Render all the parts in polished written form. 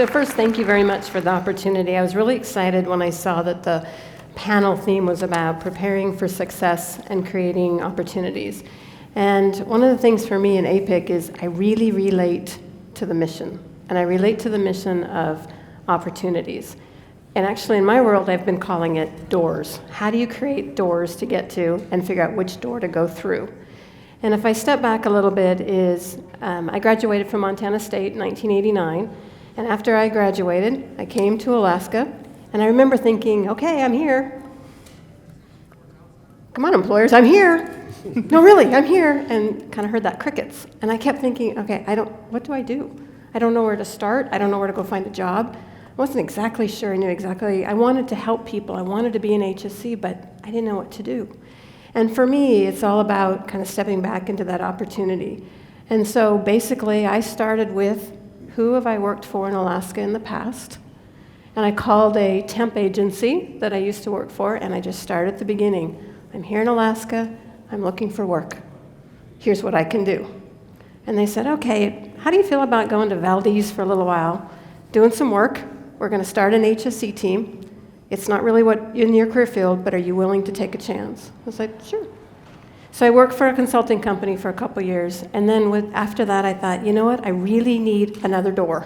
So first, thank you very much for the opportunity. I was really excited when I saw that the panel theme was about preparing for success and creating opportunities. And one of the things for me in APICC is I really relate to the mission. And I relate to the mission of opportunities. And actually in my world, I've been calling it doors. How do you create doors to get to and figure out which door to go through? And if I step back a little bit I graduated from Montana State in 1989. And after I graduated, I came to Alaska. And I remember thinking, okay, I'm here. Come on, employers, I'm here. No, really, I'm here. And kind of heard that crickets. And I kept thinking, okay, what do? I don't know where to start. I don't know where to go find a job. I wasn't exactly sure I knew exactly. I wanted to help people. I wanted to be an HSC, but I didn't know what to do. And for me, it's all about kind of stepping back into that opportunity. And so basically, I started with who have I worked for in Alaska in the past? And I called a temp agency that I used to work for, and I just started at the beginning. I'm here in Alaska. I'm looking for work. Here's what I can do. And they said, okay, how do you feel about going to Valdez for a little while, doing some work? We're going to start an HSC team. It's not really what in your career field, but are you willing to take a chance? I was like, sure. So I worked for a consulting company for a couple years, and then after that I thought, you know what, I really need another door.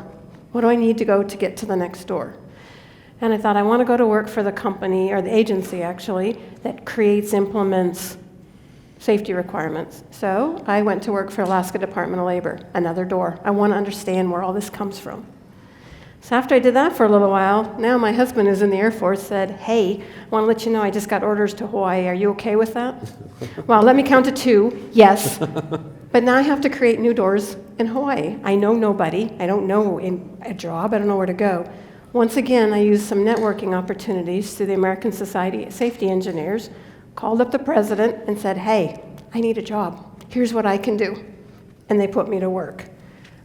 What do I need to go to get to the next door? And I thought I want to go to work for the company, or the agency actually, that implements safety requirements. So I went to work for Alaska Department of Labor, another door. I want to understand where all this comes from. So after I did that for a little while, now my husband, who's in the Air Force, said, hey, I want to let you know I just got orders to Hawaii. Are you okay with that? Well, let me count to 2. Yes. But now I have to create new doors in Hawaii. I know nobody. I don't know a job. I don't know where to go. Once again, I used some networking opportunities through the American Society of Safety Engineers, called up the president and said, hey, I need a job. Here's what I can do. And they put me to work.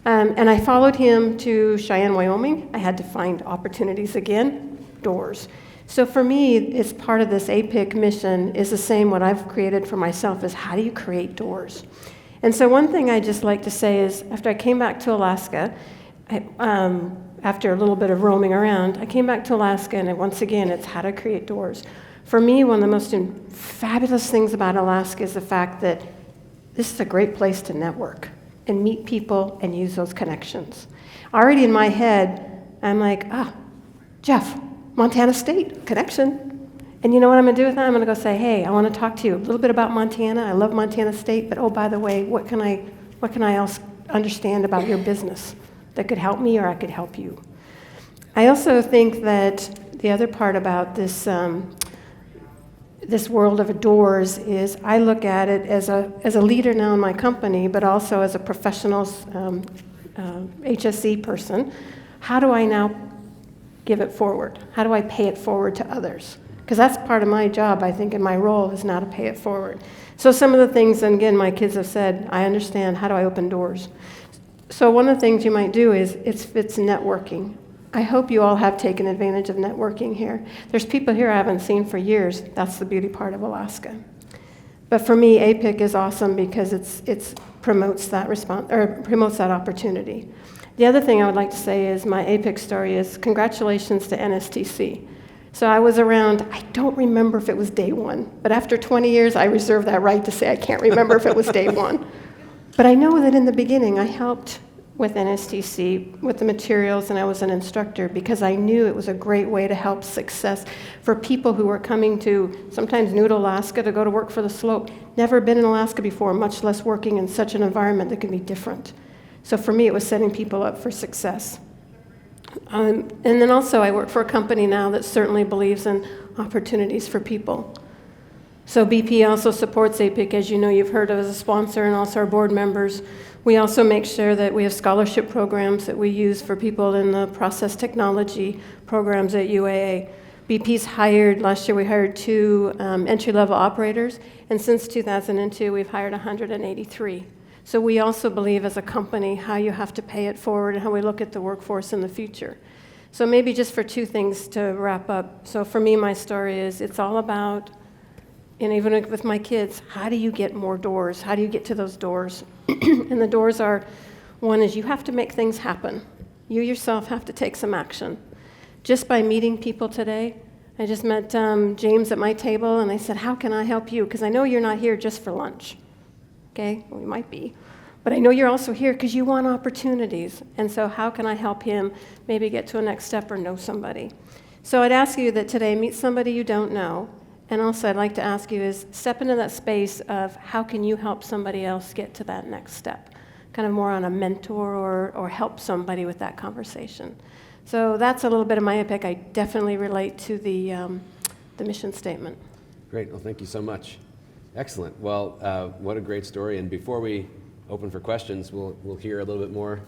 And I followed him to Cheyenne, Wyoming. I had to find opportunities again, doors. So for me, it's part of this APICC mission is the same what I've created for myself is how do you create doors? And so one thing I just like to say is after I came back to Alaska, after a little bit of roaming around, I came back to Alaska and once again, it's how to create doors. For me, one of the most fabulous things about Alaska is the fact that this is a great place to network and meet people and use those connections. Already in my head, I'm like, Jeff, Montana State, connection. And you know what I'm gonna do with that? I'm gonna go say, hey, I wanna talk to you a little bit about Montana. I love Montana State, but oh, by the way, what can I else understand about your business that could help me or I could help you? I also think that the other part about this world of doors is I look at it as a leader now in my company, but also as a professional HSC person. How do I now give it forward? How do I pay it forward to others? Because that's part of my job, I think, in my role is now to pay it forward. So some of the things, and again, my kids have said, I understand, how do I open doors? So one of the things you might do is it's networking. I hope you all have taken advantage of networking here. There's people here I haven't seen for years. That's the beauty part of Alaska. But for me, APICC is awesome because it promotes that promotes that opportunity. The other thing I would like to say is my APICC story is congratulations to NSTC. So I was around, I don't remember if it was day 1, but after 20 years, I reserve that right to say I can't remember if it was day 1. But I know that in the beginning, I helped with NSTC, with the materials, and I was an instructor because I knew it was a great way to help success for people who were coming to, sometimes new to Alaska, to go to work for the slope. Never been in Alaska before, much less working in such an environment that can be different. So for me, it was setting people up for success. And then also, I work for a company now that certainly believes in opportunities for people. So BP also supports APICC, as you know, you've heard of as a sponsor, and also our board members. We also make sure that we have scholarship programs that we use for people in the process technology programs at UAA. BP's last year we hired 2 entry-level operators, and since 2002 we've hired 183. So we also believe as a company how you have to pay it forward and how we look at the workforce in the future. So maybe just for 2 things to wrap up. So for me, my story is it's all about, and even with my kids, how do you get more doors? How do you get to those doors? And the doors are, one is you have to make things happen. You yourself have to take some action. Just by meeting people today, I just met James at my table, and I said, how can I help you? Because I know you're not here just for lunch. Okay? Well, we might be. But I know you're also here because you want opportunities. And so how can I help him maybe get to a next step or know somebody? So I'd ask you that today, meet somebody you don't know. And also I'd like to ask you is step into that space of how can you help somebody else get to that next step? Kind of more on a mentor or help somebody with that conversation. So that's a little bit of my APICC. I definitely relate to the mission statement. Great. Well, thank you so much. Excellent. Well, what a great story. And before we open for questions, we'll hear a little bit more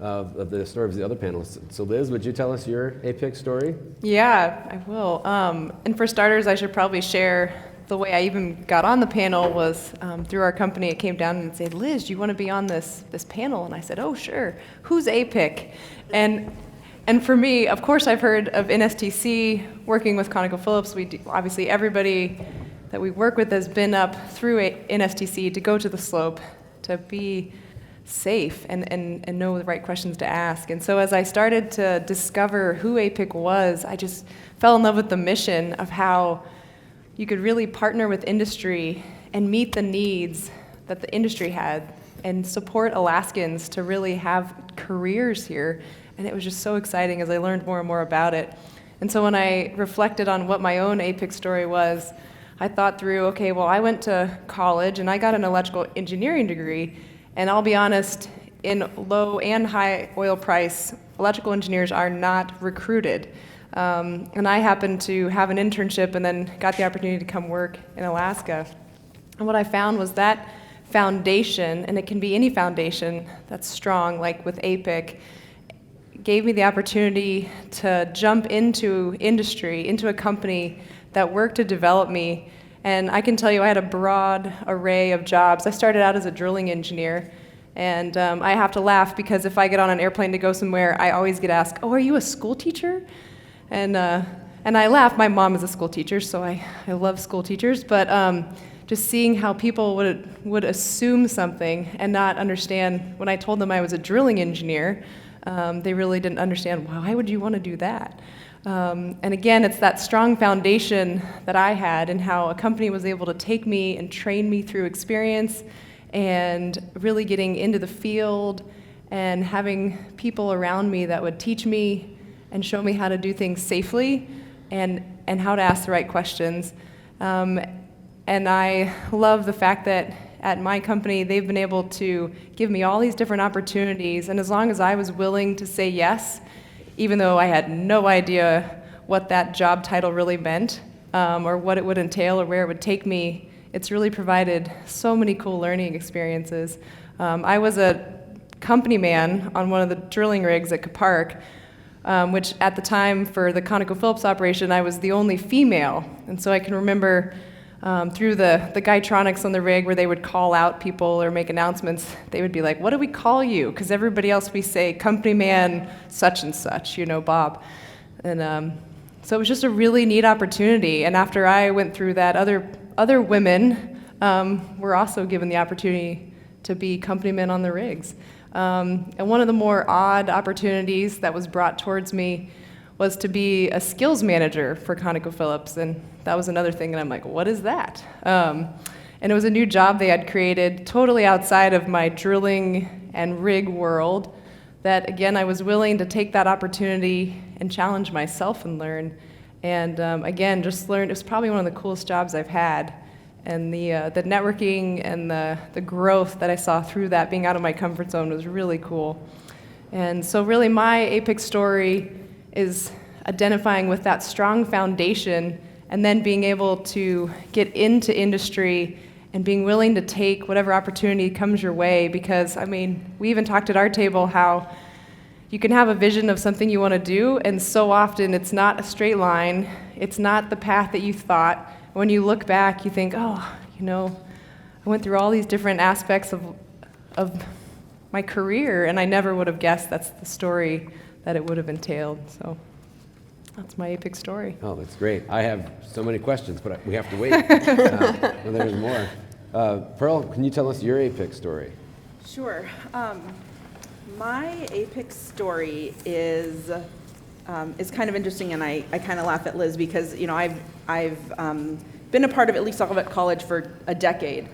of the story of the other panelists. So Liz, would you tell us your APICC story? Yeah, I will. And for starters, I should probably share the way I even got on the panel was through our company. It came down and said, Liz, do you want to be on this panel? And I said, oh, sure. Who's APICC? And for me, of course, I've heard of NSTC, working with ConocoPhillips. Obviously, everybody that we work with has been up through NSTC to go to the slope, to be safe and know the right questions to ask. And so as I started to discover who APICC was, I just fell in love with the mission of how you could really partner with industry and meet the needs that the industry had and support Alaskans to really have careers here. And it was just so exciting as I learned more and more about it. And so when I reflected on what my own APICC story was, I thought through, okay, well, I went to college and I got an electrical engineering degree. And I'll be honest, in low and high oil price, electrical engineers are not recruited. And I happened to have an internship and then got the opportunity to come work in Alaska. And what I found was that foundation, and it can be any foundation that's strong, like with APICC, gave me the opportunity to jump into industry, into a company that worked to develop me. And I can tell you I had a broad array of jobs. I started out as a drilling engineer, and I have to laugh because if I get on an airplane to go somewhere, I always get asked, oh, are you a school teacher? And I laugh. My mom is a school teacher, so I love school teachers. But just seeing how people would assume something and not understand, when I told them I was a drilling engineer, they really didn't understand, why would you want to do that? And again, it's that strong foundation that I had and how a company was able to take me and train me through experience and really getting into the field and having people around me that would teach me and show me how to do things safely and how to ask the right questions. And I love the fact that at my company, they've been able to give me all these different opportunities, and as long as I was willing to say yes, even though I had no idea what that job title really meant, or what it would entail or where it would take me, it's really provided so many cool learning experiences. I was a company man on one of the drilling rigs at ConocoPhillips, which at the time for the ConocoPhillips operation, I was the only female. And so I can remember through the Guytronics on the rig where they would call out people or make announcements, they would be like, what do we call you? Because everybody else we say, company man such and such, Bob. And so it was just a really neat opportunity. And after I went through that, other women were also given the opportunity to be company men on the rigs. And one of the more odd opportunities that was brought towards me was to be a skills manager for ConocoPhillips, and that was another thing, and I'm like, what is that? And it was a new job they had created totally outside of my drilling and rig world that, again, I was willing to take that opportunity and challenge myself and learn. And again, just learned, it was probably one of the coolest jobs I've had. And the networking and the growth that I saw through that, being out of my comfort zone, was really cool. And so really my APICC story is identifying with that strong foundation and then being able to get into industry and being willing to take whatever opportunity comes your way. Because, we even talked at our table how you can have a vision of something you want to do, and so often it's not a straight line, it's not the path that you thought. When you look back, you think, I went through all these different aspects of my career, and I never would have guessed that's the story that it would have entailed. So that's my APICC story. Oh, that's great. I have so many questions, but we have to wait. Well, there's more. Pearl, can you tell us your APICC story? Sure. My APICC story is kind of interesting, and I kind of laugh at Liz because, you know, I've been a part of Ilisagvik College for a decade,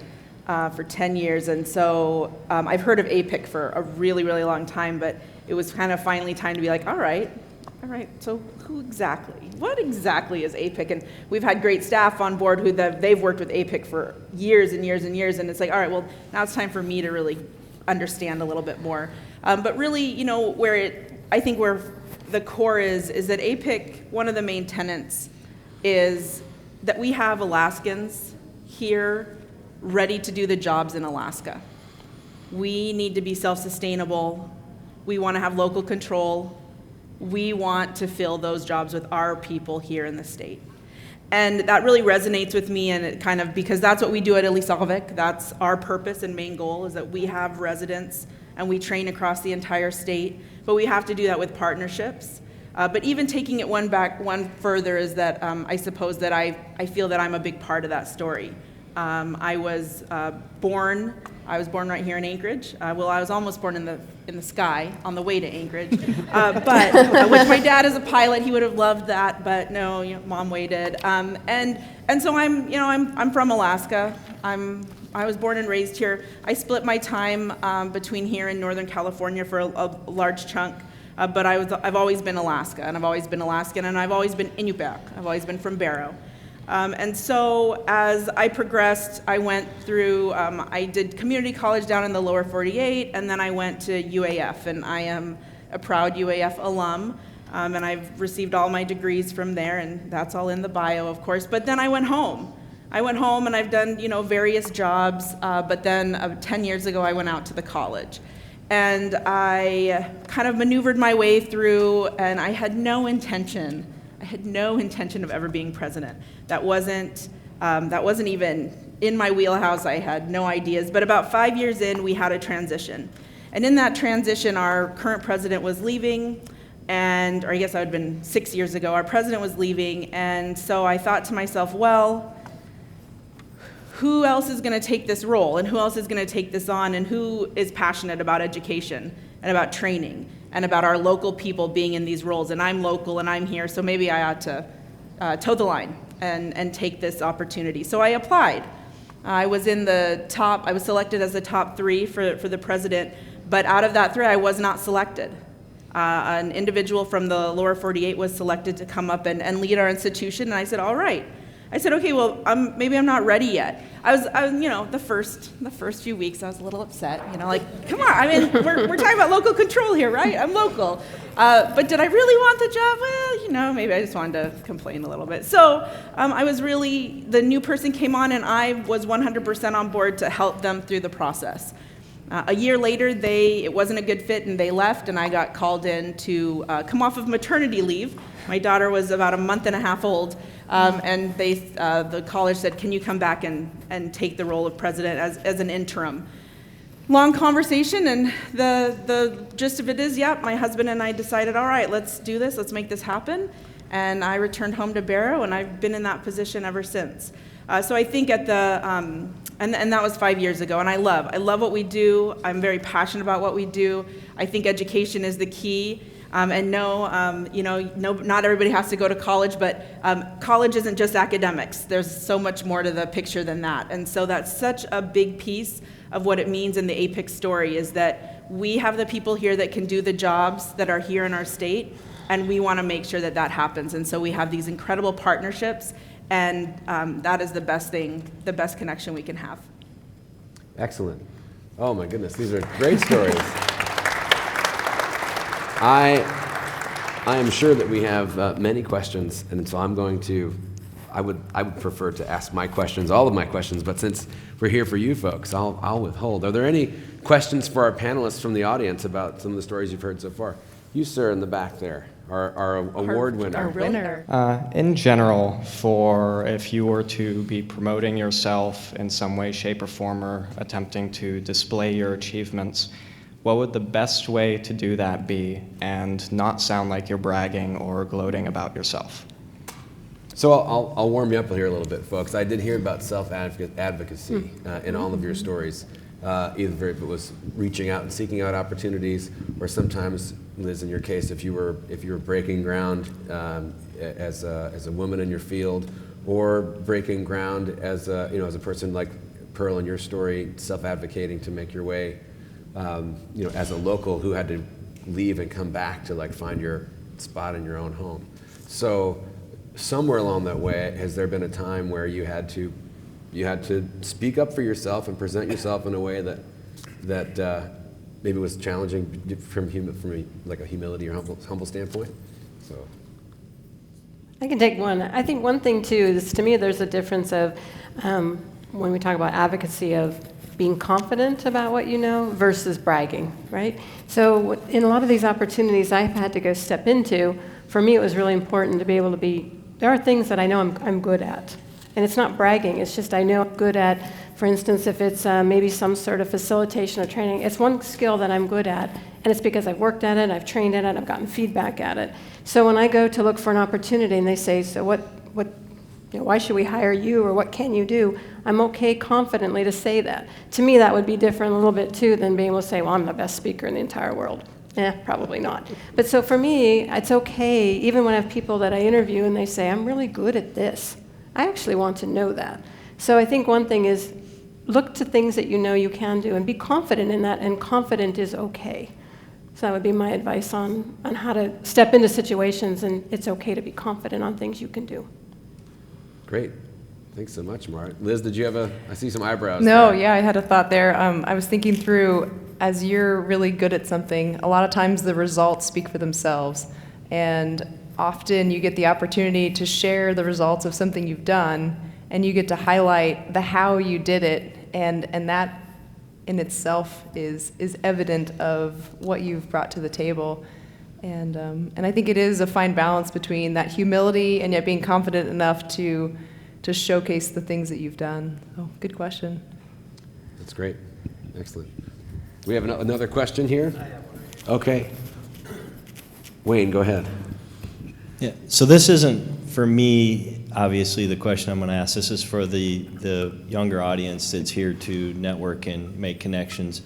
for 10 years, and so I've heard of APICC for a really, really long time, but it was kind of finally time to be like, all right, so what exactly is APICC? And we've had great staff on board they've worked with APICC for years and years and years, and it's like, all right, well, now it's time for me to really understand a little bit more. But really, you know, I think where the core is that APICC, one of the main tenets is that we have Alaskans here ready to do the jobs in Alaska. We need to be self-sustainable. We want to have local control. We want to fill those jobs with our people here in the state. And that really resonates with me, and it kind of, because that's what we do at Ilisagvik. That's our purpose and main goal, is that we have residents and we train across the entire state, but we have to do that with partnerships. But even taking it one further is that I suppose that I feel that I'm a big part of that story. I was born right here in Anchorage. Well, I was almost born in the sky on the way to Anchorage, but which my dad is a pilot, he would have loved that, but no, you know, Mom waited. And so I'm from Alaska. I was born and raised here. I split my time between here and Northern California for a large chunk. But I've always been Alaska, and I've always been Alaskan, and I've always been Inupiaq. I've always been from Barrow. And so as I progressed, I went through, I did community college down in the lower 48, and then I went to UAF, and I am a proud UAF alum, and I've received all my degrees from there, and that's all in the bio, of course. But then I went home. And I've done, you know, various jobs, but then 10 years ago, I went out to the college. And I kind of maneuvered my way through, and I had no intention of ever being president. That wasn't even in my wheelhouse. I had no ideas. But about 5 years in, we had a transition. And in that transition, our current president was leaving, or I guess that would have been 6 years ago. Our president was leaving, and so I thought to myself, well, who else is going to take this role, and who else is going to take this on, and who is passionate about education and about training and about our local people being in these roles? And I'm local and I'm here, so maybe I ought to toe the line and take this opportunity. So I applied. I was selected as the top 3 for the president, but out of that 3, I was not selected. An individual from the lower 48 was selected to come up and lead our institution, and I said, all right. I said, okay, well, maybe I'm not ready yet. I was, you know, the first few weeks, I was a little upset, you know, like, come on, I mean, we're talking about local control here, right? I'm local. But did I really want the job? Well, you know, maybe I just wanted to complain a little bit. So the new person came on, and I was 100% on board to help them through the process. A year later, it wasn't a good fit, and they left, and I got called in to come off of maternity leave. My daughter was about a month and a half old, and the college said, can you come back and take the role of president as an interim? Long conversation, and the gist of it is, my husband and I decided, all right, let's do this, let's make this happen. And I returned home to Barrow, and I've been in that position ever since. So I think and that was 5 years ago, and I love what we do. I'm very passionate about what we do. I think education is the key. And not everybody has to go to college, but college isn't just academics. There's so much more to the picture than that. And so that's such a big piece of what it means in the APICC story, is that we have the people here that can do the jobs that are here in our state, and we want to make sure that that happens. And so we have these incredible partnerships, and that is the best thing, the best connection we can have. Excellent. Oh my goodness, these are great stories. I am sure that we have many questions, and so I would prefer to ask my questions, all of my questions, but since we're here for you folks, I'll withhold. Are there any questions for our panelists from the audience about some of the stories you've heard so far? You, sir, in the back there, our award winner. Our winner. In general, if you were to be promoting yourself in some way, shape, or form, or attempting to display your achievements, what would the best way to do that be and not sound like you're bragging or gloating about yourself? So I'll warm you up here a little bit, folks. I did hear about self-advocacy in all of your stories. either if it was reaching out and seeking out opportunities, or sometimes, Liz, in your case, if you were breaking ground as a woman in your field, or breaking ground as a person like Pearl in your story, self-advocating to make your way, as a local who had to leave and come back to like find your spot in your own home. So somewhere along that way, has there been a time where you had to speak up for yourself and present yourself in a way that maybe was challenging from like a humility or humble standpoint? So I can take one. I think one thing too is, to me, there's a difference of when we talk about advocacy, of being confident about what you know versus bragging, right? So in a lot of these opportunities I've had to go step into, for me it was really important to be able to there are things that I know I'm good at. And it's not bragging, it's just I know I'm good at, for instance, if it's maybe some sort of facilitation or training, it's one skill that I'm good at, and it's because I've worked at it, I've trained at it, I've gotten feedback at it. So when I go to look for an opportunity and they say, so why should we hire you, or what can you do? I'm okay confidently to say that. To me, that would be different a little bit too than being able to say, well, I'm the best speaker in the entire world. Probably not. But so for me, it's okay, even when I have people that I interview and they say, I'm really good at this. I actually want to know that. So I think one thing is look to things that you know you can do and be confident in that, and confident is okay. So that would be my advice on how to step into situations, and it's okay to be confident on things you can do. great. Thanks so much, Marit. Liz, did you have I see some eyebrows. No, there. yeah, I had a thought there. I was thinking through, as you're really good at something, a lot of times the results speak for themselves. And often you get the opportunity to share the results of something you've done, and you get to highlight the how you did it, and that in itself is evident of what you've brought to the table. And I think it is a fine balance between that humility and yet being confident enough to showcase the things that you've done. Oh, good question. That's great. Excellent. We have another question here? Okay. Wayne, go ahead. Yeah, so this isn't for me, obviously, the question I'm going to ask. This is for the younger audience that's here to network and make connections.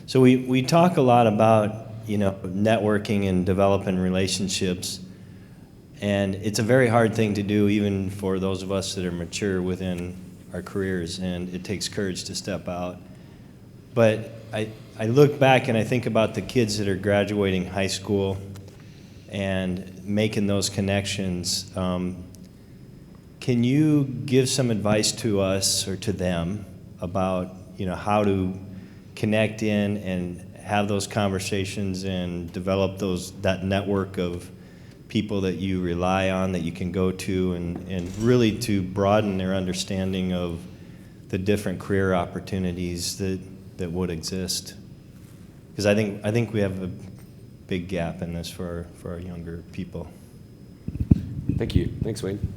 So we talk a lot about, networking and developing relationships, and it's a very hard thing to do, even for those of us that are mature within our careers, and it takes courage to step out. But I look back and I think about the kids that are graduating high school and making those connections. Can you give some advice to us or to them about how to connect in and have those conversations and develop that network of people that you rely on, that you can go to, and really to broaden their understanding of the different career opportunities that would exist? Because I think we have a big gap in this for our younger people. Thank you. Thanks, Wayne.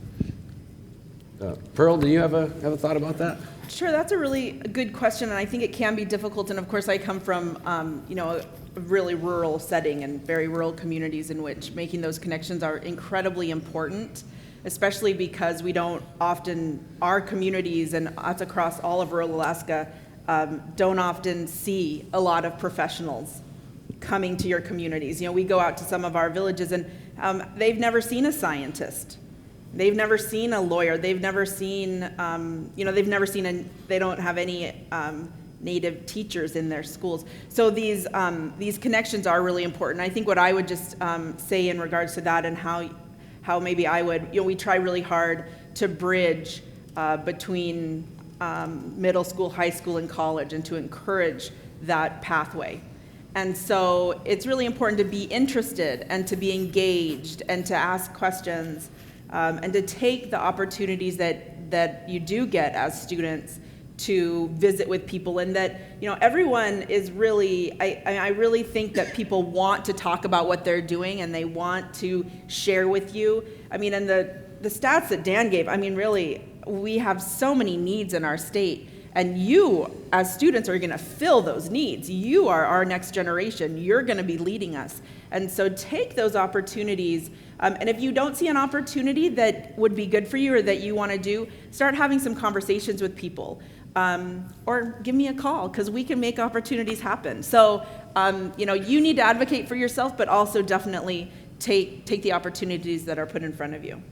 Pearl, do you have a thought about that? Sure, that's a really good question, and I think it can be difficult. And of course, I come from a really rural setting and very rural communities in which making those connections are incredibly important, especially because we don't often, our communities, and that's across all of rural Alaska, don't often see a lot of professionals coming to your communities. We go out to some of our villages, and they've never seen a scientist. They've never seen a lawyer. They've never seen, they don't have any native teachers in their schools. So these connections are really important. I think what I would just say in regards to that, and how maybe I would, we try really hard to bridge between middle school, high school, and college, and to encourage that pathway. And so it's really important to be interested and to be engaged and to ask questions. And to take the opportunities that you do get as students to visit with people, and that everyone is really, I really think that people want to talk about what they're doing, and they want to share with you. And the stats that Dan gave, really, we have so many needs in our state, and you as students are going to fill those needs. You are our next generation. You're going to be leading us. And so take those opportunities. And if you don't see an opportunity that would be good for you or that you want to do, start having some conversations with people. or give me a call, because we can make opportunities happen. So, you need to advocate for yourself, but also definitely take the opportunities that are put in front of you.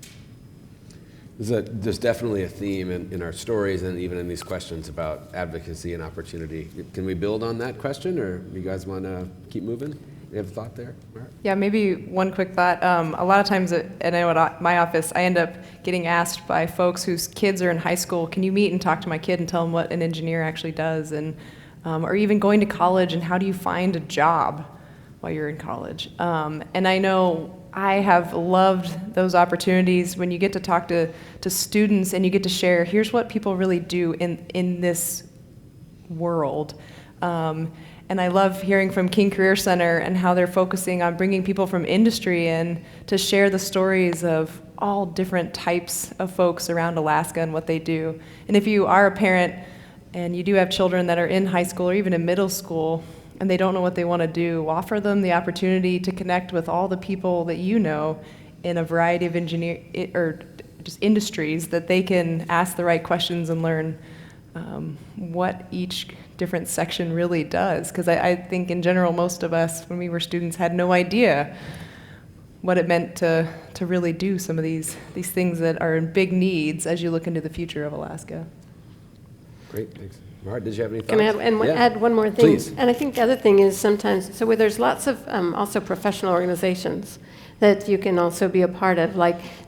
There's definitely a theme in our stories and even in these questions about advocacy and opportunity. Can we build on that question, or you guys want to keep moving? You have a thought there, Marit? Yeah, maybe one quick thought. A lot of times at my office, I end up getting asked by folks whose kids are in high school, can you meet and talk to my kid and tell them what an engineer actually does? And or even going to college, and how do you find a job while you're in college? And I know I have loved those opportunities when you get to talk to students and you get to share, here's what people really do in this world. And I love hearing from King Career Center and how they're focusing on bringing people from industry in to share the stories of all different types of folks around Alaska and what they do. And if you are a parent and you do have children that are in high school or even in middle school and they don't know what they want to do, offer them the opportunity to connect with all the people that you know in a variety of just industries, that they can ask the right questions and learn what each different section really does. Because I think in general, most of us, when we were students, had no idea what it meant to really do some of these things that are big needs as you look into the future of Alaska. Great, thanks. Marit, did you have any thoughts? Can I add one more thing? Please. And I think the other thing is sometimes, so where there's lots of also professional organizations that you can also be a part of.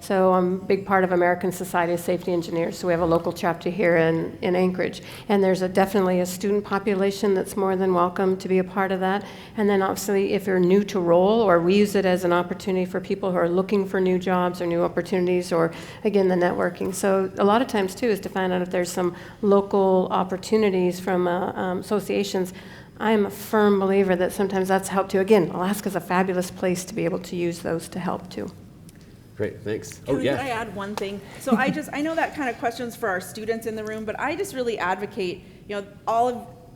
So I'm a big part of American Society of Safety Engineers, so we have a local chapter here in Anchorage. And there's definitely a student population that's more than welcome to be a part of that. And then obviously if you're new to role, or we use it as an opportunity for people who are looking for new jobs or new opportunities, or again, the networking. So a lot of times too is to find out if there's some local opportunities from associations. I'm a firm believer that sometimes that's helped too. Again, Alaska's a fabulous place to be able to use those to help too. Great, thanks. Could I add one thing? So I know that kind of question's for our students in the room, but I just really advocate,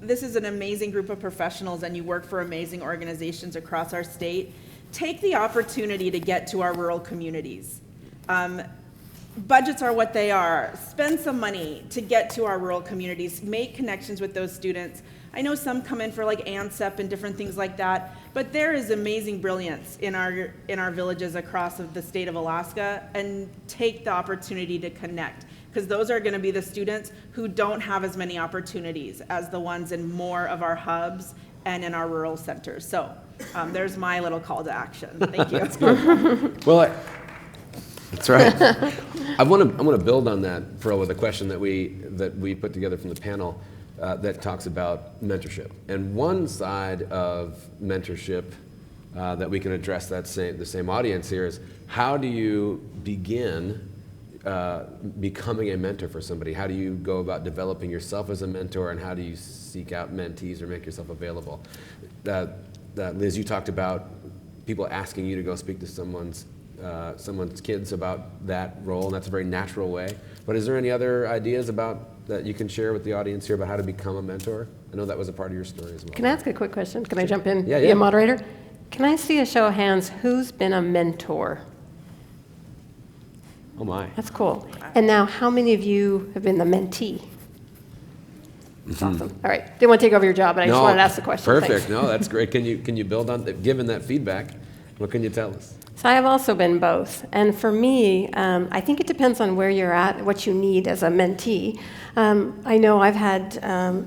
this is an amazing group of professionals and you work for amazing organizations across our state. Take the opportunity to get to our rural communities. Budgets are what they are. Spend some money to get to our rural communities. Make connections with those students. I know some come in for like ANSEP and different things like that, but there is amazing brilliance in our villages across the state of Alaska, and take the opportunity to connect, because those are going to be the students who don't have as many opportunities as the ones in more of our hubs and in our rural centers. So there's my little call to action. Thank you. That's good. Well, that's right. I want to build on that, Pearl, with a question that we put together from the panel that talks about mentorship. And one side of mentorship that we can address the same audience here is, how do you begin becoming a mentor for somebody? How do you go about developing yourself as a mentor, and how do you seek out mentees or make yourself available? Liz, you talked about people asking you to go speak to someone's kids about that role, and that's a very natural way. But is there any other ideas that you can share with the audience here about how to become a mentor? I know that was a part of your story as well. Can I ask a quick question? Can I jump in? Yeah. Be a moderator? Can I see a show of hands? Who's been a mentor? Oh my. That's cool. And now, how many of you have been the mentee? That's awesome. All right. Didn't want to take over your job, but I just wanted to ask the question. Perfect. Thanks. No, that's great. Can you build on that? Given that feedback, what can you tell us? So I have also been both. And for me, I think it depends on where you're at, what you need as a mentee. I know I've had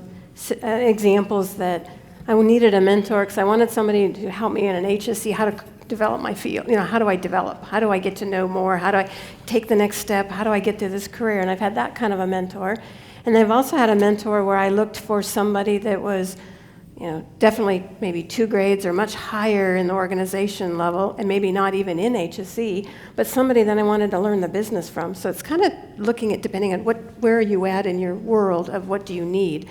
examples that I needed a mentor because I wanted somebody to help me in an HSC, how to develop my field. How do I develop? How do I get to know more? How do I take the next step? How do I get to this career? And I've had that kind of a mentor. And I've also had a mentor where I looked for somebody that was definitely maybe 2 grades or much higher in the organization level, and maybe not even in HSC, but somebody that I wanted to learn the business from. So it's kind of looking at, depending on where are you at in your world of what do you need.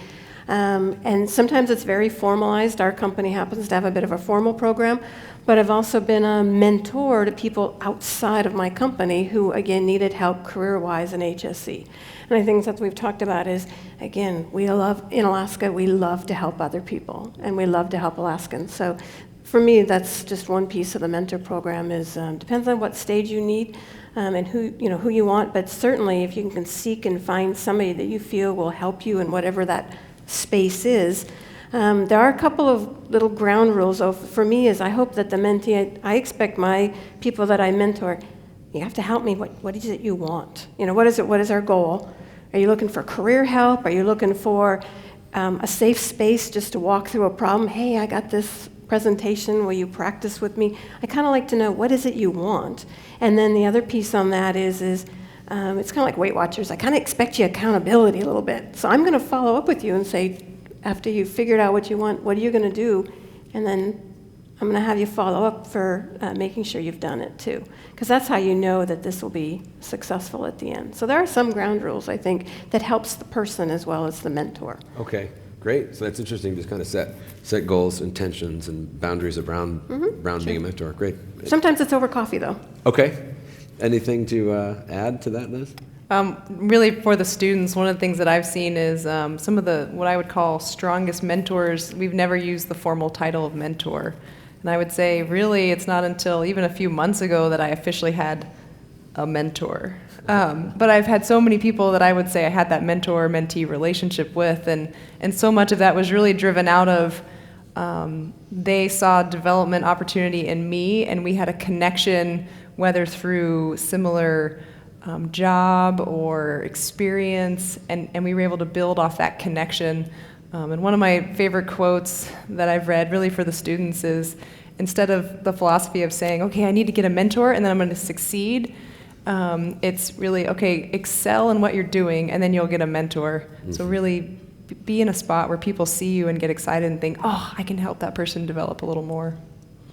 And sometimes it's very formalized. Our company happens to have a bit of a formal program, but I've also been a mentor to people outside of my company who, again, needed help career-wise in HSC. And I think that we've talked about is, again, in Alaska, we love to help other people, and we love to help Alaskans. So for me, that's just one piece of the mentor program. Is depends on what stage you need and who you want. But certainly, if you can seek and find somebody that you feel will help you in whatever that space is. There are a couple of little ground rules. For me, is I hope that the mentee, I expect my people that I mentor, you have to help me. What is it you want? What is it? What is our goal? Are you looking for career help? Are you looking for a safe space just to walk through a problem? Hey, I got this presentation. Will you practice with me? I kind of like to know what is it you want. And then the other piece on that is it's kind of like Weight Watchers. I kind of expect you accountability a little bit. So I'm going to follow up with you and say, after you've figured out what you want, what are you going to do? And then I'm going to have you follow up for making sure you've done it too. Because that's how you know that this will be successful at the end. So there are some ground rules, I think, that helps the person as well as the mentor. Okay, great. So that's interesting, just kind of set goals, intentions, and boundaries around being a mentor. Great. Sometimes it's over coffee, though. Okay. Anything to add to that, Liz? Really, for the students, one of the things that I've seen is some of the, what I would call strongest mentors, we've never used the formal title of mentor. And I would say, really, it's not until even a few months ago that I officially had a mentor. But I've had so many people that I would say I had that mentor-mentee relationship with, and so much of that was really driven out of they saw development opportunity in me, and we had a connection, whether through similar job or experience, and we were able to build off that connection. And one of my favorite quotes that I've read really for the students is, instead of the philosophy of saying, okay, I need to get a mentor and then I'm going to succeed, it's really, okay, excel in what you're doing and then you'll get a mentor. Mm-hmm. So really be in a spot where people see you and get excited and think, oh, I can help that person develop a little more.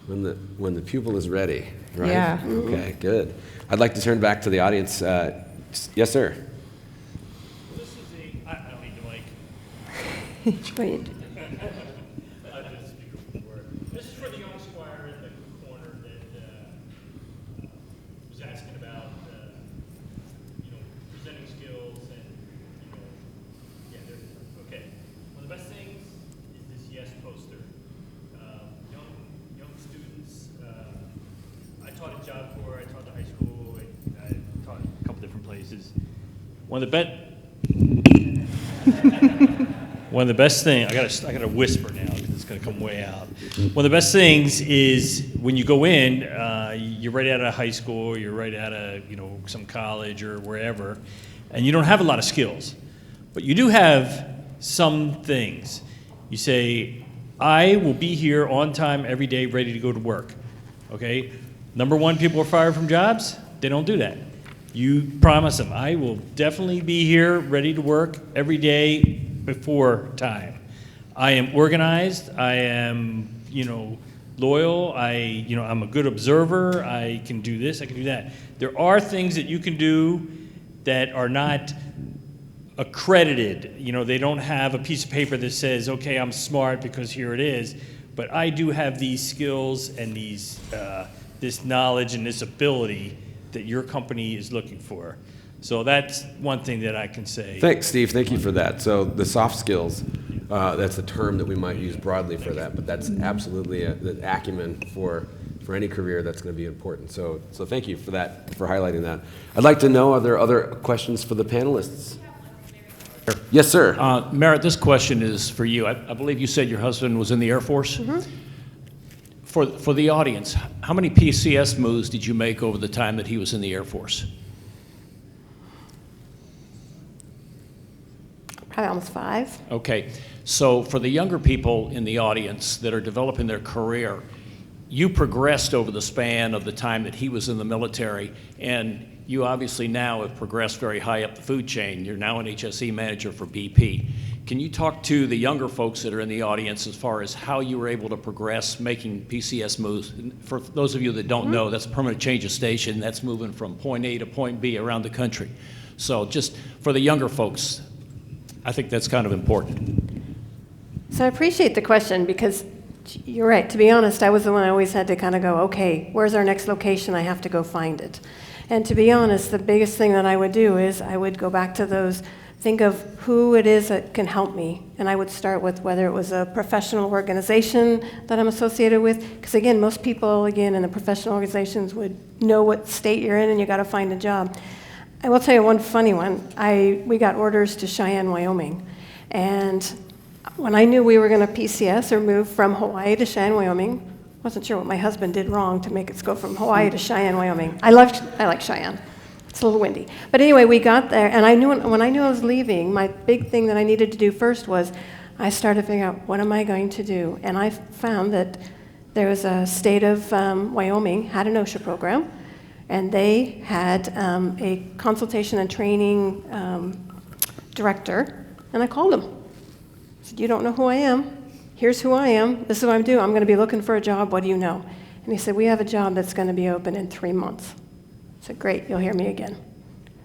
When the pupil is ready, right? Yeah. Okay, good. I'd like to turn back to the audience. Yes, sir. This is I don't need the mic. Wait. This is for the young squire in the corner that was asking about, presenting skills and, okay. One of the best things is this yes poster. Young students, I taught at Job Corps, I taught at high school, I taught at a couple different places. One of the best things, I gotta whisper now because it's gonna come way out. One of the best things is when you go in, you're right out of high school, you're right out of some college or wherever, and you don't have a lot of skills, but you do have some things. You say, I will be here on time every day, ready to go to work. Okay? Number one, people are fired from jobs. They don't do that. You promise them, I will definitely be here, ready to work every day before time. I am organized. I am, loyal. I'm a good observer. I can do this. I can do that. There are things that you can do that are not accredited. They don't have a piece of paper that says, okay, I'm smart because here it is. But I do have these skills and this knowledge and this ability that your company is looking for. So that's one thing that I can say. Thanks, Steve. Thank you for that. So the soft skills, that's a term that we might use broadly for that, but that's absolutely the acumen for any career that's going to be important. So thank you for that, for highlighting that. I'd like to know, are there other questions for the panelists? Yes, sir. Marit, this question is for you. I believe you said your husband was in the Air Force. Mm-hmm. For the audience, how many PCS moves did you make over the time that he was in the Air Force? Probably almost 5. Okay, so for the younger people in the audience that are developing their career, you progressed over the span of the time that he was in the military, and you obviously now have progressed very high up the food chain. You're now an HSE manager for BP. Can you talk to the younger folks that are in the audience as far as how you were able to progress making PCS moves? For those of you that don't know, that's a permanent change of station. That's moving from point A to point B around the country. So just for the younger folks, I think that's kind of important. So I appreciate the question because you're right. To be honest, I was the one I always had to kind of go, okay, where's our next location? I have to go find it. And to be honest, the biggest thing that I would do is I would go back to those think of who it is that can help me. And I would start with whether it was a professional organization that I'm associated with, because again, most people, again, in the professional organizations would know what state you're in and you got to find a job. I will tell you one funny one. We got orders to Cheyenne, Wyoming. And when I knew we were going to PCS or move from Hawaii to Cheyenne, Wyoming, wasn't sure what my husband did wrong to make us go from Hawaii to Cheyenne, Wyoming. I like Cheyenne. It's a little windy. But anyway, we got there, and I knew when I knew I was leaving, my big thing that I needed to do first was I started figuring out, what am I going to do? And I found that there was a state of Wyoming had an OSHA program, and they had a consultation and training director, and I called him. I said, you don't know who I am. Here's who I am. This is what I'm doing. I'm going to be looking for a job. What do you know? And he said, we have a job that's going to be open in 3 months. I said, great, you'll hear me again.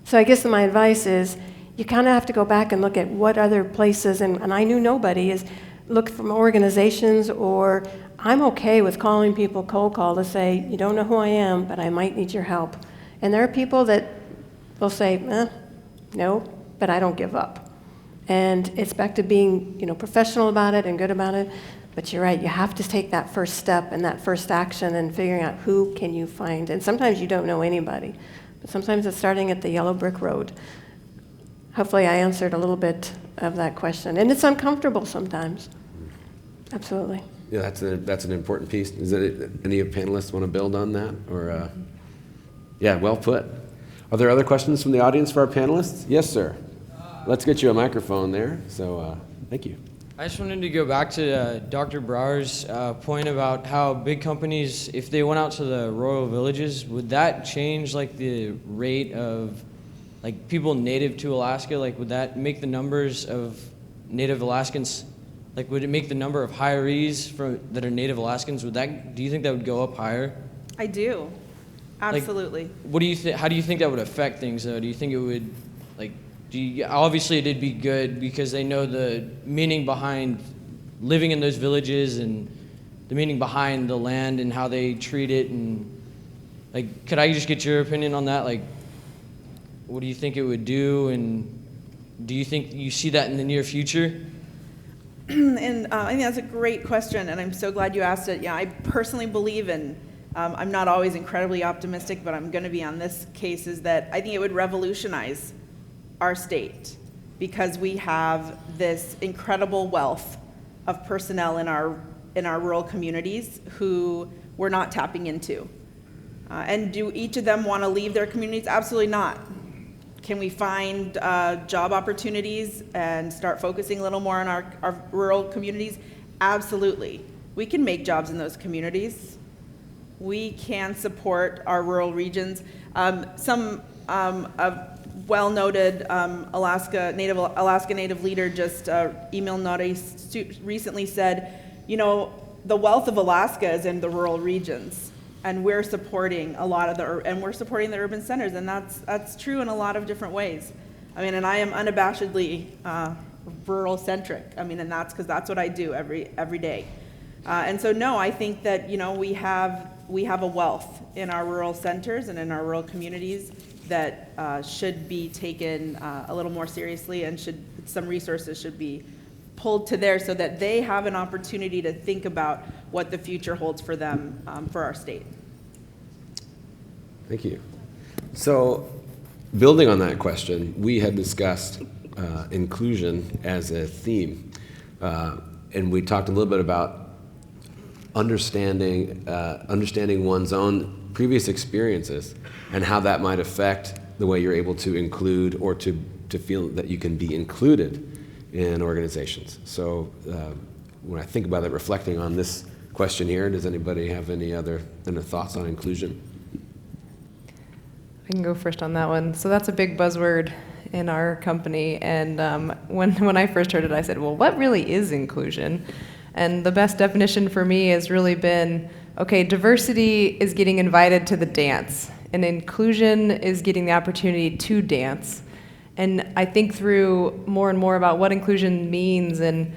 So I guess my advice is you kind of have to go back and look at what other places, and I knew nobody, is look from organizations, or I'm okay with calling people cold call to say, you don't know who I am, but I might need your help. And there are people that will say, no, but I don't give up. And it's back to being, professional about it and good about it. But you're right, you have to take that first step and that first action and figuring out who can you find. And sometimes you don't know anybody, but sometimes it's starting at the yellow brick road. Hopefully I answered a little bit of that question. And it's uncomfortable sometimes. Absolutely. Yeah, that's an important piece. Is it any panelists want to build on that? Or, yeah, well put. Are there other questions from the audience for our panelists? Yes, sir. Let's get you a microphone there. So thank you. I just wanted to go back to Dr. Brower's point about how big companies, if they went out to the rural villages, would that change like the rate of like people native to Alaska? Like, would that make the numbers of Native Alaskans, like would it make the number of hirees that are Native Alaskans, do you think that would go up higher? I do, absolutely. Like, what do you think? How do you think that would affect things though? Do you think it would, like, obviously it'd be good because they know the meaning behind living in those villages and the meaning behind the land and how they treat it, and like, could I just get your opinion on that? Like, what do you think it would do, and do you think you see that in the near future? And I think that's a great question, and I'm so glad you asked it. Yeah, I personally believe in, I'm not always incredibly optimistic, but I'm going to be on this case, is that I think it would revolutionize our state, because we have this incredible wealth of personnel in our rural communities who we're not tapping into. And do each of them want to leave their communities? Absolutely not. Can we find job opportunities and start focusing a little more on our rural communities? Absolutely. We can make jobs in those communities. We can support our rural regions. Some well-noted Alaska Native leader just emailed notice recently said, the wealth of Alaska is in the rural regions, and we're supporting we're supporting the urban centers, and that's true in a lot of different ways. I mean, and I am unabashedly rural centric. I mean, and that's because that's what I do every day. And so no, I think that we have a wealth in our rural centers and in our rural communities that should be taken a little more seriously, and some resources should be pulled to there so that they have an opportunity to think about what the future holds for them, for our state. Thank you. So, building on that question, we had discussed inclusion as a theme, and we talked a little bit about understanding one's own previous experiences and how that might affect the way you're able to include or to feel that you can be included in organizations. So when I think about it, reflecting on this question here, does anybody have any other thoughts on inclusion? I can go first on that one. So that's a big buzzword in our company, and when I first heard it, I said, well, what really is inclusion? And the best definition for me has really been, okay, diversity is getting invited to the dance, and inclusion is getting the opportunity to dance. And I think through more and more about what inclusion means, and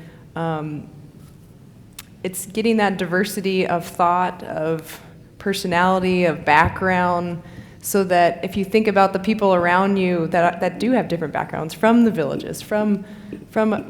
it's getting that diversity of thought, of personality, of background, so that if you think about the people around you that do have different backgrounds from the villages, from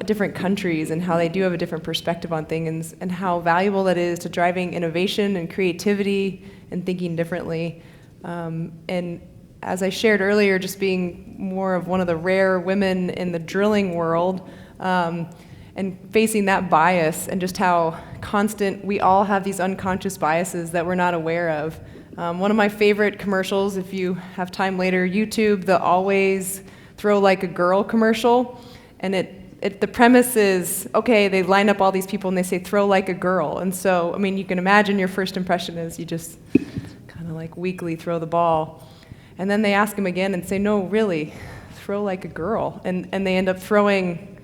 different countries, and how they do have a different perspective on things, and how valuable that is to driving innovation and creativity and thinking differently. And as I shared earlier, just being more of one of the rare women in the drilling world, and facing that bias, and just how constant we all have these unconscious biases that we're not aware of. One of my favorite commercials, if you have time later, YouTube, the Always Throw Like a Girl commercial. And the premise is, okay, they line up all these people and they say, throw like a girl. And so, I mean, you can imagine your first impression is you just kind of like weakly throw the ball. And then they ask him again and say, no, really, throw like a girl. And they end up throwing,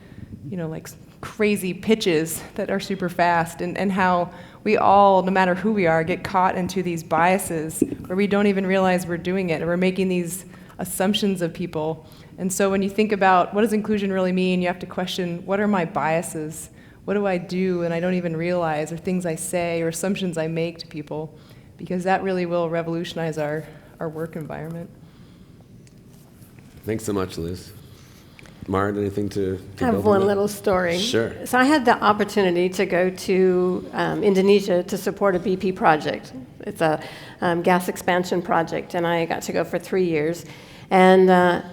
like crazy pitches that are super fast, and how we all, no matter who we are, get caught into these biases where we don't even realize we're doing it, and we're making these assumptions of people. And so when you think about what does inclusion really mean, you have to question, what are my biases? What do I do and I don't even realize, or things I say, or assumptions I make to people? Because that really will revolutionize our work environment. Thanks so much, Liz. Marit, anything to I have build one on that? little story. Sure. So I had the opportunity to go to Indonesia to support a BP project. It's a gas expansion project, and I got to go for 3 years. And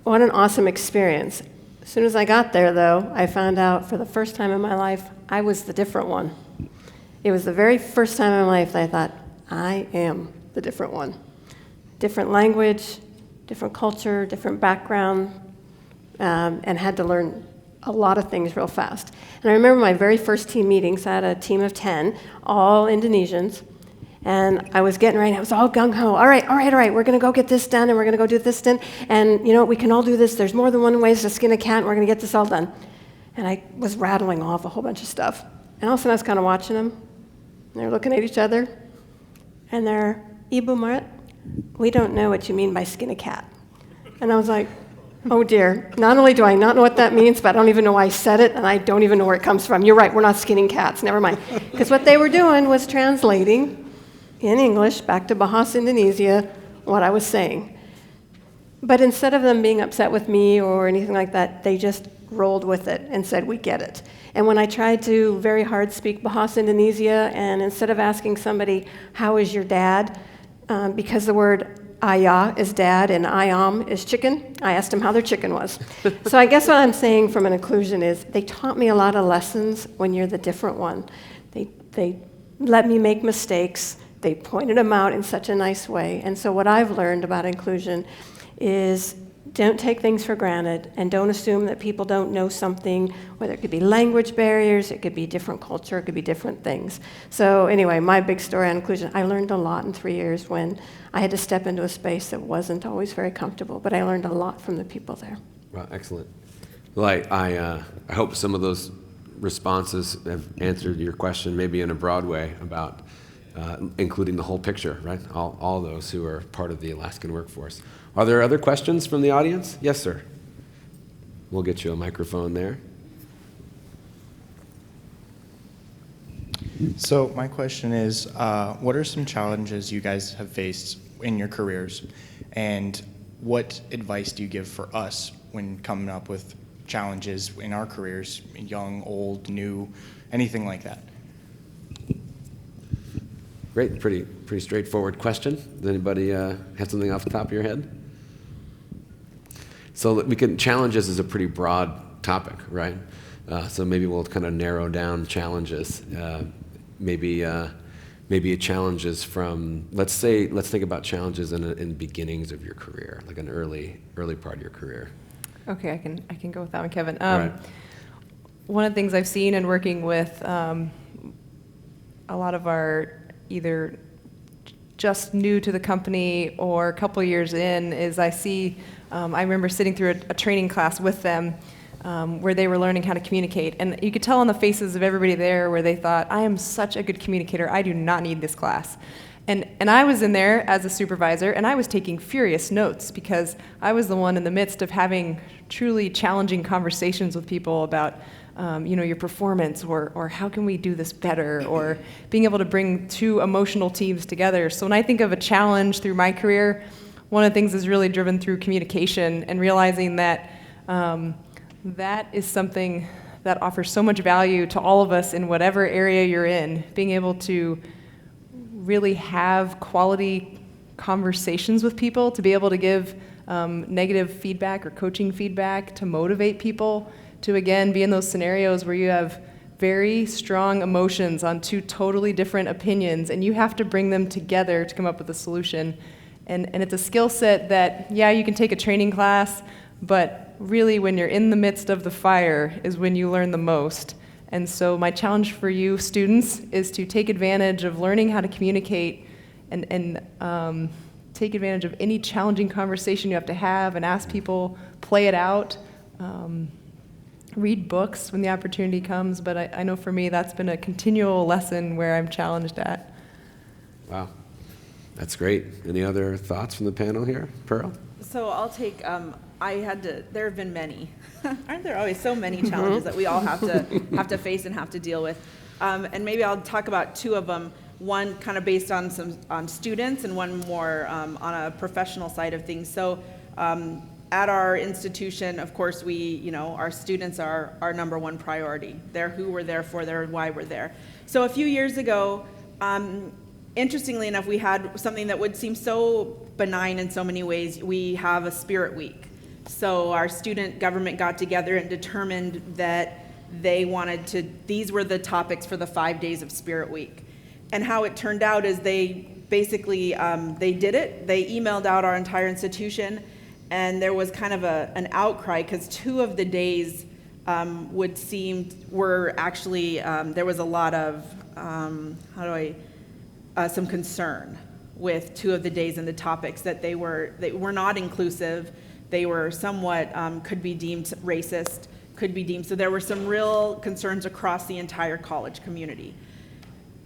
what an awesome experience. As soon as I got there, though, I found out for the first time in my life, I was the different one. It was the very first time in my life that I thought, I am the different one. Different language, different culture, different background, and had to learn a lot of things real fast. And I remember my very first team meetings. I had a team of 10, all Indonesians, and I was getting ready. I was all gung-ho. All right, we're going to go get this done, and we're going to go do this done, and we can all do this. There's more than one way to skin a cat, and we're going to get this all done. And I was rattling off a whole bunch of stuff. And all of a sudden, I was kind of watching them, and they're looking at each other, and they're, Ibu Marit, we don't know what you mean by skin a cat. And I was like, oh dear, not only do I not know what that means, but I don't even know why I said it, and I don't even know where it comes from. You're right, we're not skinning cats, never mind. Because what they were doing was translating in English back to Bahasa Indonesia what I was saying. But instead of them being upset with me or anything like that, they just rolled with it and said, we get it. And when I tried to very hard speak Bahasa Indonesia, and instead of asking somebody, how is your dad, because the word ayah is dad and ayam is chicken, I asked them how their chicken was. So I guess what I'm saying from an inclusion is they taught me a lot of lessons when you're the different one. They let me make mistakes. They pointed them out in such a nice way. And so what I've learned about inclusion is don't take things for granted, and don't assume that people don't know something, whether it could be language barriers, it could be different culture, it could be different things. So anyway, my big story on inclusion, I learned a lot in 3 years when I had to step into a space that wasn't always very comfortable, but I learned a lot from the people there. Wow, excellent. Well, I hope some of those responses have answered your question, maybe in a broad way, about including the whole picture, right? All those who are part of the Alaskan workforce. Are there other questions from the audience? Yes, sir. We'll get you a microphone there. So my question is, what are some challenges you guys have faced in your careers, and what advice do you give for us when coming up with challenges in our careers, young, old, new, anything like that? Great, pretty straightforward question. Does anybody have something off the top of your head? So challenges is a pretty broad topic, right? So maybe we'll kind of narrow down challenges. Maybe challenges from, let's think about challenges in beginnings of your career, like an early part of your career. Okay, I can go with that one, Kevin. Right. One of the things I've seen in working with a lot of our either just new to the company or a couple years in is I see, I remember sitting through a training class with them where they were learning how to communicate. And you could tell on the faces of everybody there where they thought, I am such a good communicator, I do not need this class. And I was in there as a supervisor, and I was taking furious notes because I was the one in the midst of having truly challenging conversations with people about your performance, or how can we do this better, or being able to bring two emotional teams together. So when I think of a challenge through my career, one of the things is really driven through communication and realizing that that is something that offers so much value to all of us in whatever area you're in. Being able to really have quality conversations with people, to be able to give negative feedback or coaching feedback, to motivate people, to again be in those scenarios where you have very strong emotions on two totally different opinions, and you have to bring them together to come up with a solution. And it's a skill set that, yeah, you can take a training class, but really when you're in the midst of the fire is when you learn the most. And so my challenge for you students is to take advantage of learning how to communicate and take advantage of any challenging conversation you have to have and ask people, play it out, read books when the opportunity comes. But I know for me that's been a continual lesson where I'm challenged at. Wow, that's great. Any other thoughts from the panel here? Pearl? So I'll take, there have been many. Aren't there always so many challenges that we all have to face and have to deal with? And maybe I'll talk about two of them. One kind of based on students, and one more on a professional side of things. So at our institution, of course, our students are our number one priority. They're who we're there for, they're why we're there. So a few years ago, interestingly enough, we had something that would seem so benign in so many ways. We have a Spirit Week. So our student government got together and determined that these were the topics for the 5 days of Spirit Week. And how it turned out is they basically, they did it. They emailed out our entire institution, and there was kind of an outcry because 2 of the days were actually, there was a lot of, some concern with 2 of the days and the topics that they were not inclusive. They were somewhat, could be deemed racist, so there were some real concerns across the entire college community.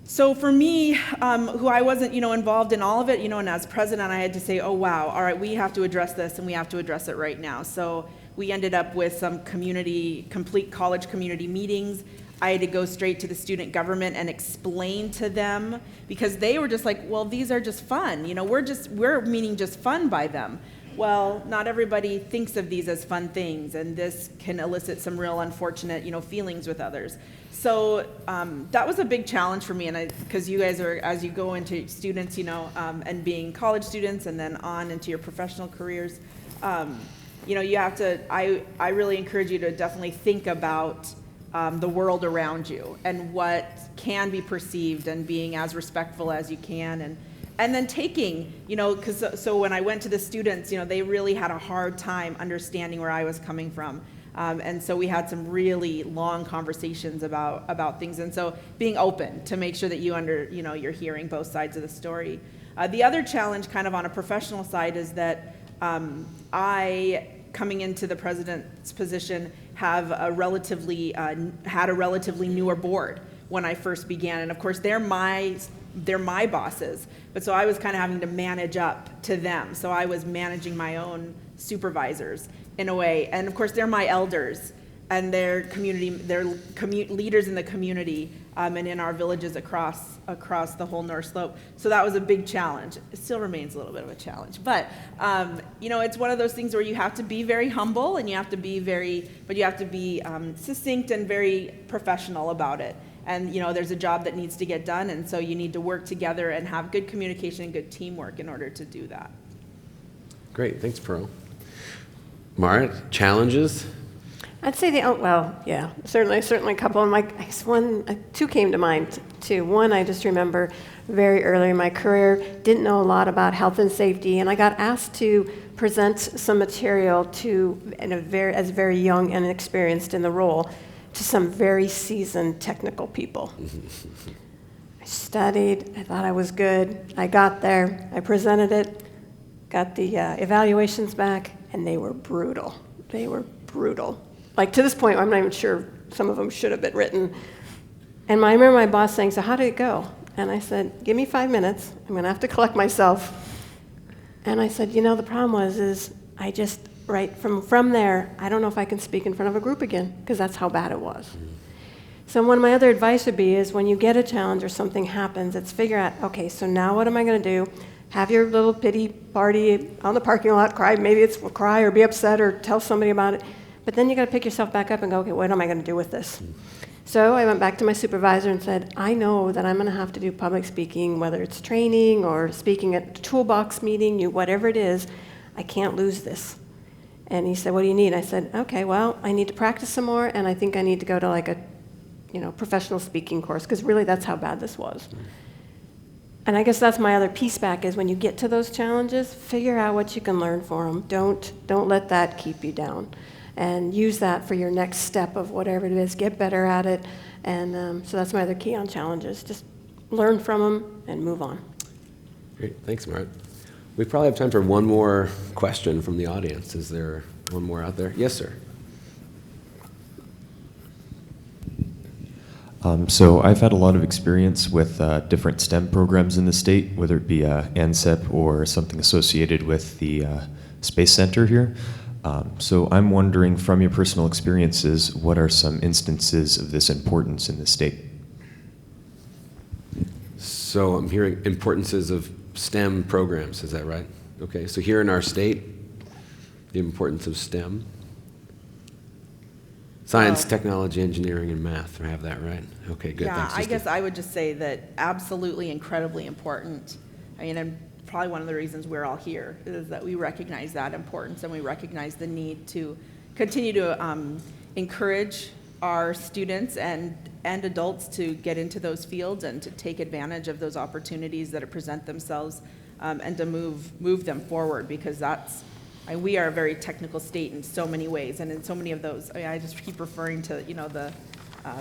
So for me, who I wasn't, involved in all of it, and as president, I had to say, oh wow, all right, we have to address this, and we have to address it right now. So we ended up with some complete college community meetings. I had to go straight to the student government and explain to them, because they were just like, well, these are just fun. We're meaning just fun by them. Well, not everybody thinks of these as fun things, and this can elicit some real unfortunate, feelings with others. So that was a big challenge for me, and because you guys are, as you go into students, and being college students, and then on into your professional careers, you have to. I really encourage you to definitely think about the world around you and what can be perceived, and being as respectful as you can, and then taking, so when I went to the students, they really had a hard time understanding where I was coming from. And so we had some really long conversations about things. And so being open to make sure that you're hearing both sides of the story. The other challenge kind of on a professional side is that I, coming into the president's position, had a relatively newer board when I first began. And of course, they're my bosses, but so I was kind of having to manage up to them. So I was managing my own supervisors in a way, and of course they're my elders, and they're leaders in the community, and in our villages across the whole North Slope. So that was a big challenge. It still remains a little bit of a challenge, but it's one of those things where you have to be very humble, and you have to be succinct and very professional about it. And there's a job that needs to get done, and so you need to work together and have good communication and good teamwork in order to do that. Great, thanks, Pearl. Marit, challenges? I'd say certainly a couple. And 2 came to mind too. One, I just remember very early in my career, didn't know a lot about health and safety, and I got asked to present some material as very young and inexperienced in the role, to some very seasoned technical people. I studied, I thought I was good. I got there, I presented it, got the evaluations back, and they were brutal. Like, to this point, I'm not even sure some of them should have been written. And I remember my boss saying, so how did it go? And I said, give me 5 minutes. I'm going to have to collect myself. And I said, the problem is I right, from there, I don't know if I can speak in front of a group again, because that's how bad it was. So one of my other advice would be is when you get a challenge or something happens, it's figure out, okay, so now what am I going to do? Have your little pity party on the parking lot, cry, maybe it's cry or be upset or tell somebody about it. But then you got to pick yourself back up and go, okay, what am I going to do with this? So I went back to my supervisor and said, I know that I'm going to have to do public speaking, whether it's training or speaking at a toolbox meeting, whatever it is, I can't lose this. And he said, what do you need? I said, okay, well, I need to practice some more, and I think I need to go to like a professional speaking course, because really that's how bad this was. And I guess that's my other piece back is when you get to those challenges, figure out what you can learn from them. Don't let that keep you down. And use that for your next step of whatever it is. Get better at it. And so that's my other key on challenges. Just learn from them and move on. Great. Thanks, Marit. We probably have time for one more question from the audience. Is there one more out there? Yes, sir. So I've had a lot of experience with different STEM programs in the state, whether it be ANSEP or something associated with the Space Center here. So I'm wondering, from your personal experiences, what are some instances of this importance in the state? So I'm hearing importances of STEM programs, is that right? Okay, so here in our state, the importance of STEM. Science, technology, engineering, and math, I have that right? Okay, good, Yeah, thanks. I guess I would just say that absolutely incredibly important. I mean, and probably one of the reasons we're all here is that we recognize that importance and we recognize the need to continue to encourage our students and adults to get into those fields and to take advantage of those opportunities that present themselves and to move them forward, because we are a very technical state in so many ways, and in so many of those, I just keep referring to,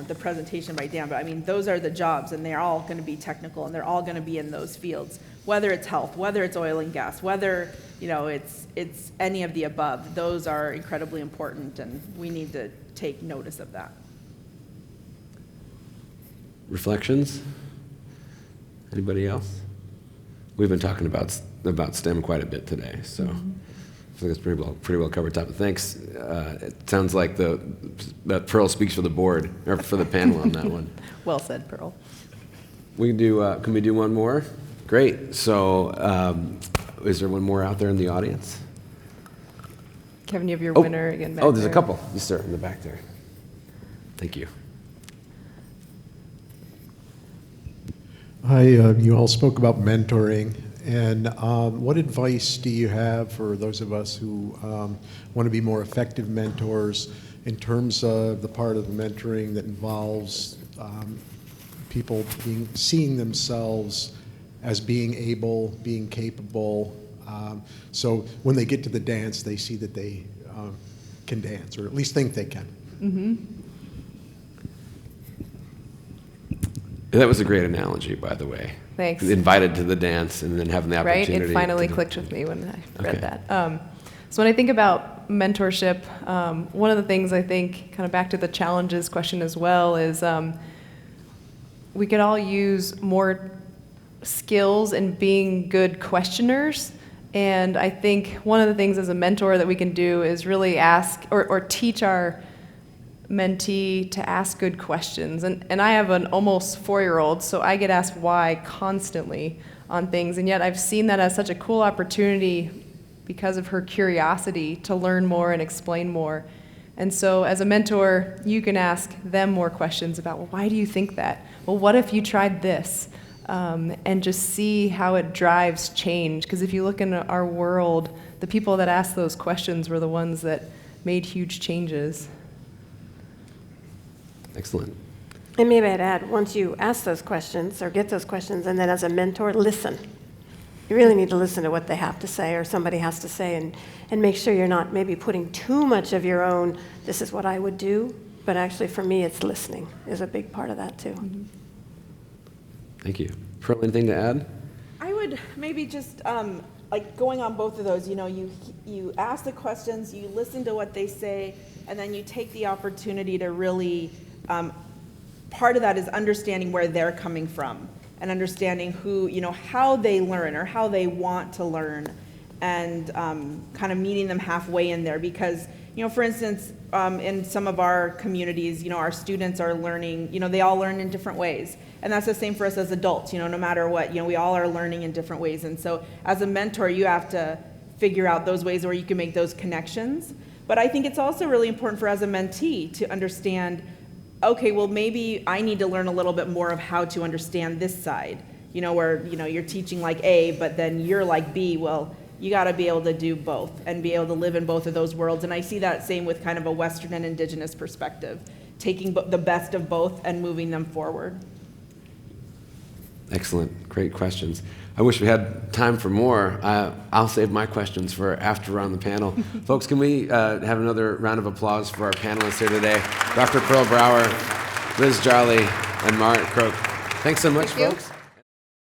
the presentation by Dan, but I mean, those are the jobs, and they're all going to be technical, and they're all going to be in those fields, whether it's health, whether it's oil and gas, whether, it's any of the above. Those are incredibly important, and we need to take notice of that. Reflections? Anybody else? We've been talking about STEM quite a bit today, so I think it's pretty well covered topic. Thanks. It sounds like that Pearl speaks for the board, or for the panel on that one. Well said, Pearl. Can we do one more? Great. So is there one more out there in the audience? Kevin, you have your winner again back there's there. a couple. Yes, sir, in the back there. Thank you. Hi, you all spoke about mentoring, and what advice do you have for those of us who want to be more effective mentors in terms of the part of the mentoring that involves people seeing themselves as being able, being capable, so when they get to the dance, they see that they can dance, or at least think they can. Mm-hmm. That was a great analogy, by the way. Thanks. Invited to the dance and then having the opportunity. Right? It finally clicked with me when I read Okay. that. So when I think about mentorship, one of the things I think, kind of back to the challenges question as well, is we could all use more skills in being good questioners. And I think one of the things as a mentor that we can do is really ask or teach our mentee to ask good questions. And I have an almost 4-year-old, so I get asked why constantly on things. And yet I've seen that as such a cool opportunity because of her curiosity to learn more and explain more. And so as a mentor, you can ask them more questions about, well, why do you think that? Well, what if you tried this? And just see how it drives change. Because if you look in our world, the people that asked those questions were the ones that made huge changes. Excellent. And maybe I'd add, once you ask those questions or get those questions, and then as a mentor, listen. You really need to listen to what they have to say or somebody has to say, and make sure you're not maybe putting too much of your own, this is what I would do, but actually for me it's listening is a big part of that too. Mm-hmm. Thank you. Pearl, anything to add? I would maybe just, like going on both of those, you ask the questions, you listen to what they say, and then you take the opportunity to really, part of that is understanding where they're coming from and understanding how they learn or how they want to learn. kind of meeting them halfway in there. Because, for instance, in some of our communities, our students are learning, they all learn in different ways. And that's the same for us as adults, no matter what, we all are learning in different ways. And so as a mentor, you have to figure out those ways where you can make those connections. But I think it's also really important for as a mentee to understand, okay, well, maybe I need to learn a little bit more of how to understand this side, where, you're teaching like A, but then you're like B. Well, you got to be able to do both and be able to live in both of those worlds. And I see that same with kind of a Western and Indigenous perspective, taking the best of both and moving them forward. Excellent. Great questions. I wish we had time for more. I'll save my questions for after we're on the panel. Folks, can we have another round of applause for our panelists here today? Dr. Pearl Brower, Liz Jolley, and Marit Croak. Thanks so much, folks.